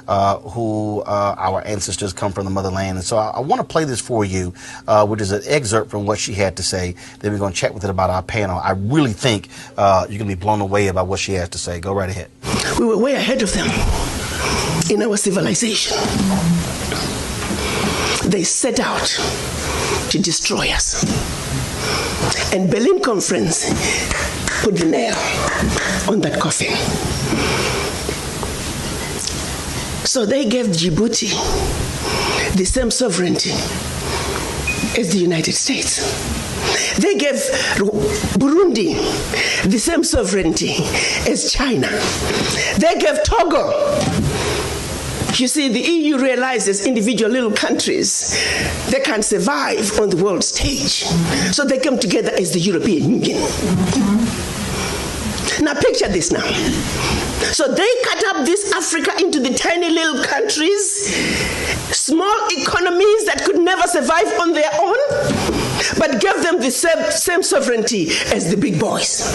who our ancestors come from the motherland. And so I want to play this for you, which is an excerpt from what she had to say. Then we're going to chat with it about our panel. I really think you're going to be blown away about what she has to say. Go right ahead. We were way ahead of them in our civilization. They set out to destroy us. And Berlin Conference put the nail on that coffin. So they gave Djibouti the same sovereignty as the United States. They gave Burundi the same sovereignty as China. They gave Togo. You see, the EU realizes individual little countries, they can't survive on the world stage. So they come together as the European Union. Now picture this now. So they cut up this Africa into the tiny little countries, small economies that could never survive on their own, but gave them the same sovereignty as the big boys.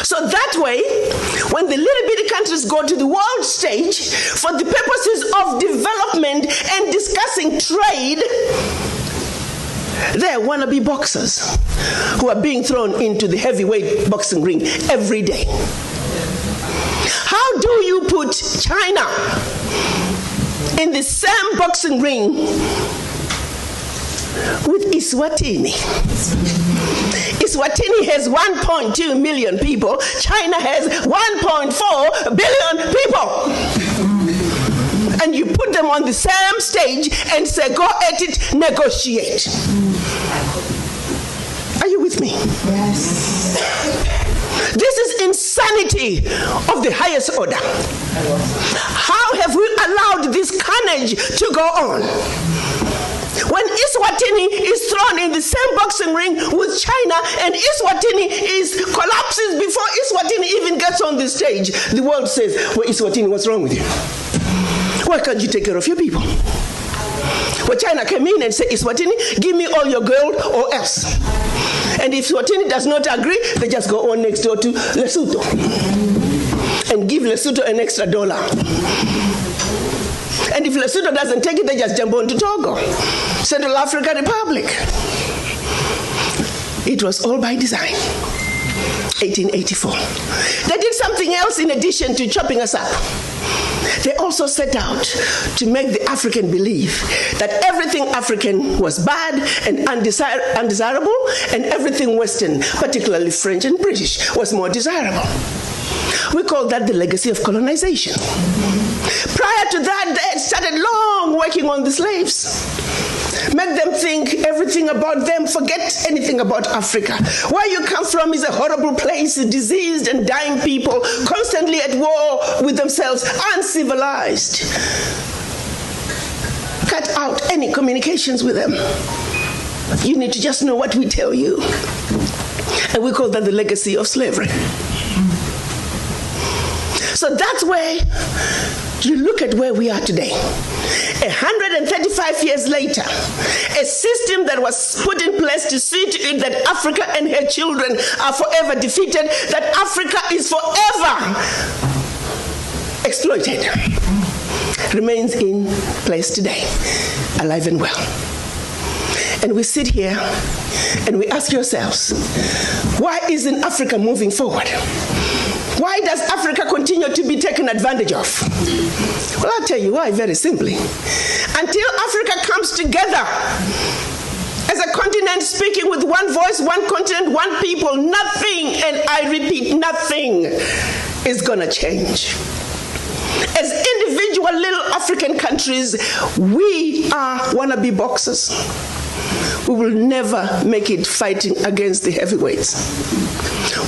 So that way, when the little bitty countries go to the world stage for the purposes of development and discussing trade, they're wannabe boxers who are being thrown into the heavyweight boxing ring every day. How do you put China in the same boxing ring with Eswatini? Eswatini has 1.2 million people. China has 1.4 billion people. And you put them on the same stage and say, go at it, negotiate. Are you with me? Yes. This is insanity of the highest order. How have we allowed this carnage to go on? When Eswatini is thrown in the same boxing ring with China and Eswatini collapses before Eswatini even gets on the stage, the world says, well, Eswatini, what's wrong with you? Why can't you take care of your people? Well, China came in and said, Eswatini, give me all your gold or else. And if Eswatini does not agree, they just go on next door to Lesotho and give Lesotho an extra $1. And if Lesotho doesn't take it, they just jump on to Togo, Central African Republic. It was all by design. 1884. They did something else in addition to chopping us up. They also set out to make the African believe that everything African was bad and undesirable, and everything Western, particularly French and British, was more desirable. We call that the legacy of colonization. Prior to that, they had started long working on the slaves. Make them think everything about them, forget anything about Africa. Where you come from is a horrible place, diseased and dying people, constantly at war with themselves, uncivilized. Cut out any communications with them. You need to just know what we tell you. And we call that the legacy of slavery. So that's where you look at where we are today. 135 years later, a system that was put in place to see to it that Africa and her children are forever defeated, that Africa is forever exploited, remains in place today, alive and well. And we sit here and we ask ourselves, why isn't Africa moving forward? Why does Africa continue to be taken advantage of? Well, I'll tell you why, very simply. Until Africa comes together as a continent speaking with one voice, one continent, one people, nothing, and I repeat, nothing is gonna change. As individual little African countries, we are wannabe boxers. We will never make it fighting against the heavyweights.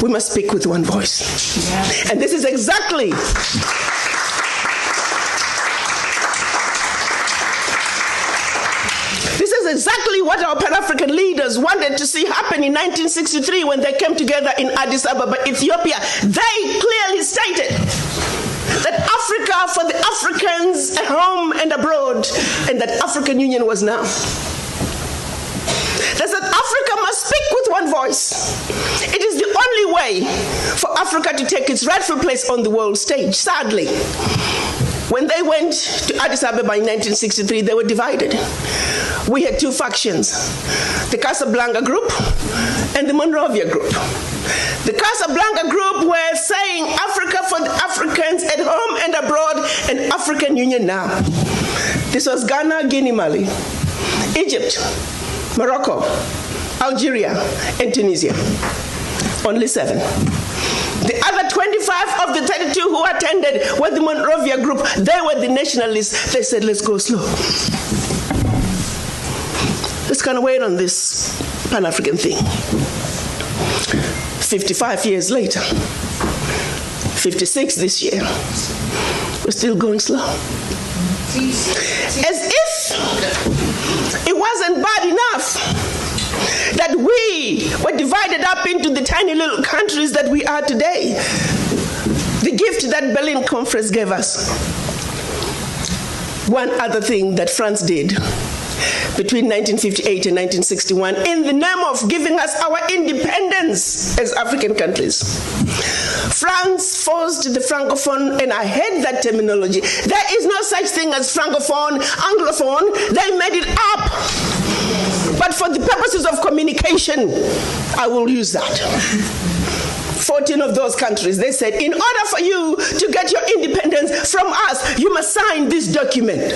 We must speak with one voice. Yeah. And this is exactly what our Pan-African leaders wanted to see happen in 1963 when they came together in Addis Ababa, Ethiopia. They clearly stated that Africa for the Africans at home and abroad, and that African Union was now. They said Africa must speak with one voice. It is the only way for Africa to take its rightful place on the world stage. Sadly, When they went to Addis Ababa in 1963, they were divided. We had two factions, the Casablanca group and the Monrovia group. The Casablanca group were saying Africa for the Africans at home and abroad, and African Union now. This was Ghana, Guinea, Mali, Egypt, Morocco, Algeria, and Tunisia. Only 7. The other 25 of the 32 who attended were the Monrovia group. They were the nationalists. They said, let's go slow. Let's kind of wait on this Pan-African thing. 55 years later, 56 this year, we're still going slow. As if it wasn't bad enough that we were divided up into the tiny little countries that we are today. The gift that Berlin Conference gave us. One other thing that France did between 1958 and 1961 in the name of giving us our independence as African countries. France forced the Francophone, and I hate that terminology. There is no such thing as Francophone, Anglophone. They made it up. But for the purposes of communication, I will use that. 14 of those countries, they said, in order for you to get your independence from us, you must sign this document.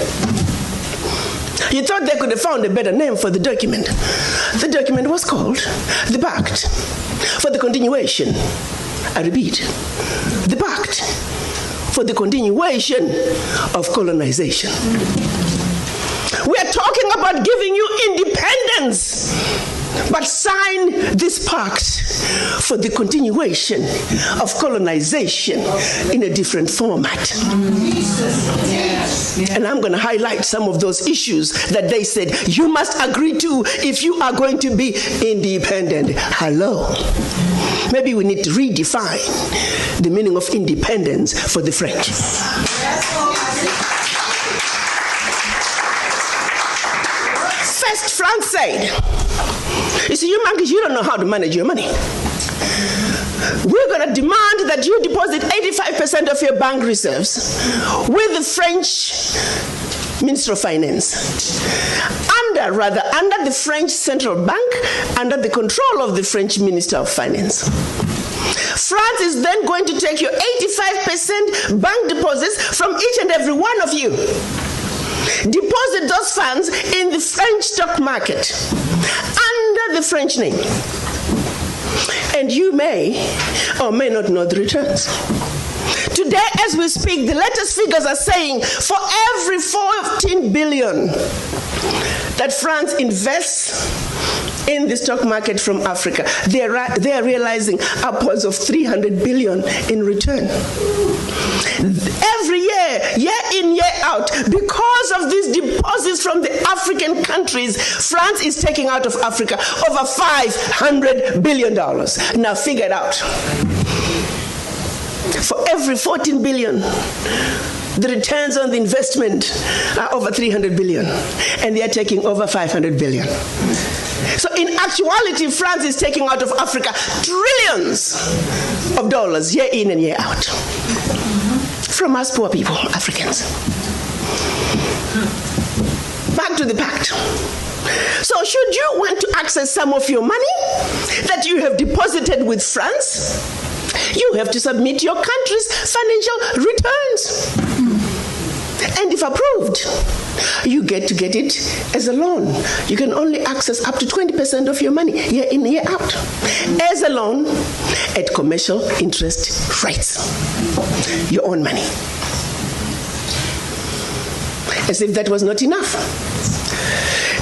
You thought they could have found a better name for the document. The document was called the Pact for the Continuation. I repeat, the Pact for the Continuation of Colonization. We are talking about giving you independence, but sign this pact for the continuation of colonization in a different format. And I'm going to highlight some of those issues that they said you must agree to if you are going to be independent. Hello. Maybe we need to redefine the meaning of independence for the French. First, France said, you see, you monkeys, you don't know how to manage your money. We're going to demand that you deposit 85% of your bank reserves with the French Minister of Finance. Under the French Central Bank, under the control of the French Minister of Finance. France is then going to take your 85% bank deposits from each and every one of you. Deposit those funds in the French stock market under the French name. And you may or may not know the returns. Today, as we speak, the latest figures are saying for every 14 billion that France invests in the stock market from Africa, they are realizing upwards of 300 billion in return. Every year in, year out, because of these deposits from the African countries, France is taking out of Africa over $500 billion. Now figure it out. For every 14 billion, the returns on the investment are over 300 billion, and they are taking over 500 billion. So in actuality, France is taking out of Africa trillions of dollars year in and year out. From us poor people, Africans. Back to the pact. So should you want to access some of your money that you have deposited with France, you have to submit your country's financial returns. And if approved, you get to get it as a loan. You can only access up to 20% of your money year in, year out as a loan at commercial interest rates. Your own money. As if that was not enough.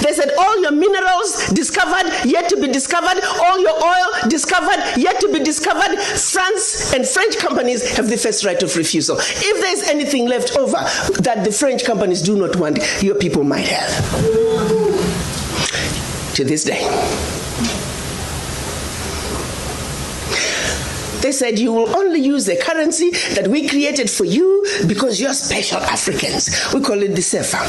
They said all your minerals discovered, yet to be discovered, all your oil discovered, yet to be discovered. France and French companies have the first right of refusal. If there's anything left over that the French companies do not want, your people might have. To this day. They said you will only use the currency that we created for you because you're special Africans. We call it the CFA.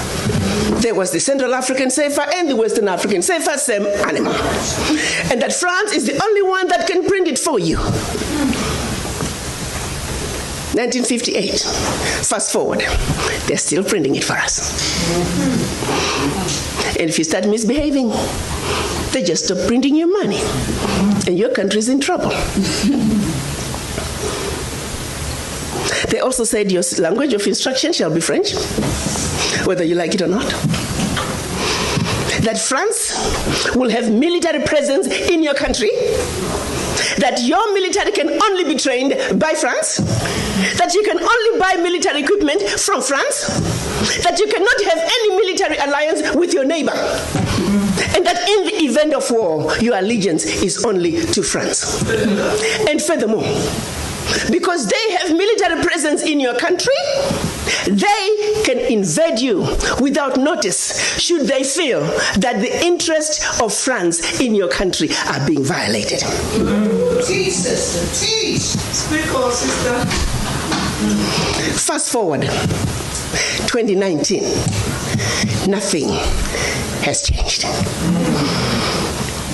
There was the Central African CFA and the Western African CFA, same animal. And that France is the only one that can print it for you. 1958. Fast forward, they're still printing it for us. And if you start misbehaving, they just stop printing your money, and your country's in trouble. They also said your language of instruction shall be French, whether you like it or not. That France will have military presence in your country, that your military can only be trained by France, that you can only buy military equipment from France, that you cannot have any military alliance with your neighbor, and that in the event of war, your allegiance is only to France. And furthermore, because they have military presence in your country, they can invade you without notice should they feel that the interests of France in your country are being violated. Teach, sister, teach. Speak on, sister. Fast forward, 2019, nothing has changed.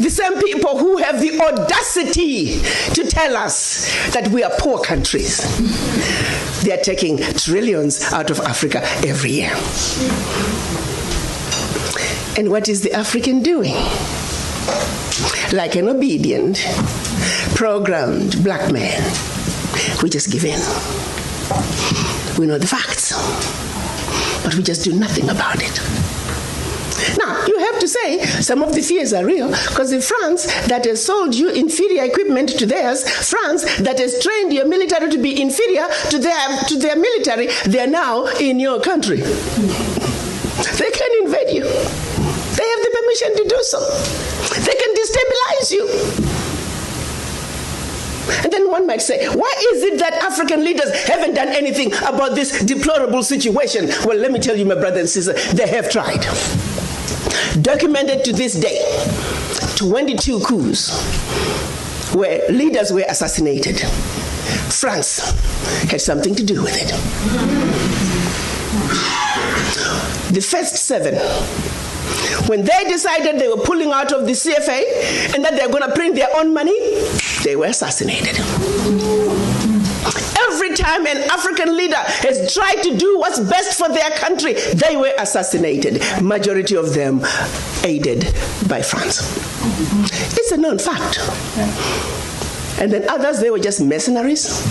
The same people who have the audacity to tell us that we are poor countries, they are taking trillions out of Africa every year. And what is the African doing? Like an obedient, programmed black man, we just give in. We know the facts, but we just do nothing about it. Now, you have to say some of the fears are real, because if France that has sold you inferior equipment to theirs, France that has trained your military to be inferior to their military, they are now in your country. They can invade you. They have the permission to do so. They can destabilize you. And then one might say, why is it that African leaders haven't done anything about this deplorable situation? Well, let me tell you, my brother and sister, they have tried. Documented to this day, 22 coups where leaders were assassinated. France had something to do with it. The first 7, when they decided they were pulling out of the CFA and that they were going to print their own money, they were assassinated. Every time an African leader has tried to do what's best for their country, they were assassinated. Majority of them aided by France. It's a known fact. And then others, they were just mercenaries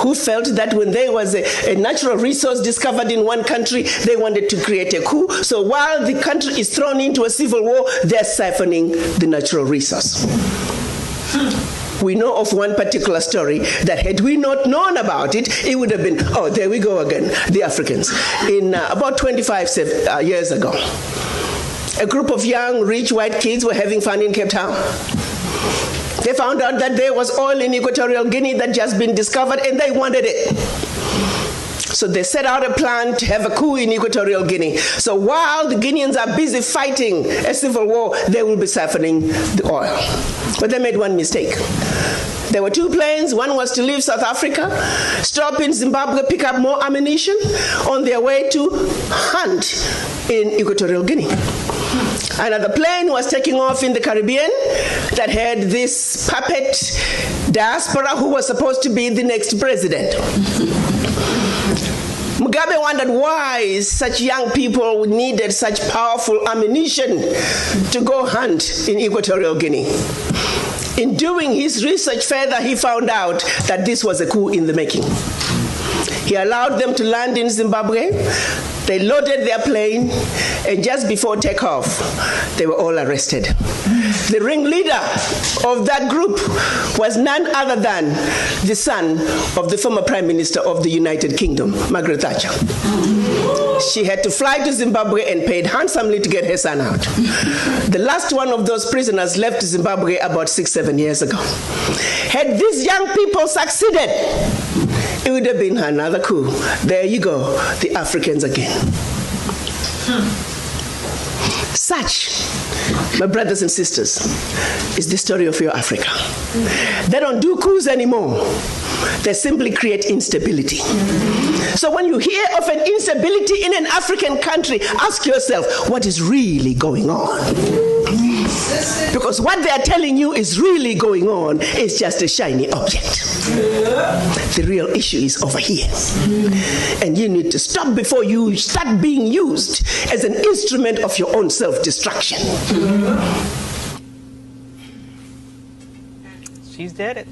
who felt that when there was a natural resource discovered in one country, they wanted to create a coup. So while the country is thrown into a civil war, they're siphoning the natural resource. We know of one particular story that had we not known about it, it would have been, oh, there we go again, the Africans. In about 25 years ago, a group of young, rich white kids were having fun in Cape Town. They found out that there was oil in Equatorial Guinea that had just been discovered, and they wanted it. So they set out a plan to have a coup in Equatorial Guinea. So while the Guineans are busy fighting a civil war, they will be siphoning the oil. But they made one mistake. There were 2 planes. One was to leave South Africa, stop in Zimbabwe, pick up more ammunition on their way to hunt in Equatorial Guinea. Another plane was taking off in the Caribbean that had this puppet diaspora who was supposed to be the next president. Mugabe wondered why such young people needed such powerful ammunition to go hunt in Equatorial Guinea. In doing his research further, he found out that this was a coup in the making. He allowed them to land in Zimbabwe. They loaded their plane, and just before takeoff, they were all arrested. The ringleader of that group was none other than the son of the former Prime Minister of the United Kingdom, Margaret Thatcher. She had to fly to Zimbabwe and paid handsomely to get her son out. The last one of those prisoners left Zimbabwe about 6-7 years ago. Had these young people succeeded, it would have been another coup. There you go, the Africans again. Such, my brothers and sisters, is the story of your Africa. They don't do coups anymore. They simply create instability. So when you hear of an instability in an African country, ask yourself, what is really going on? Because what they are telling you is really going on is just a shiny object. The real issue is over here. And you need to stop before you start being used as an instrument of your own self-destruction. She's did it.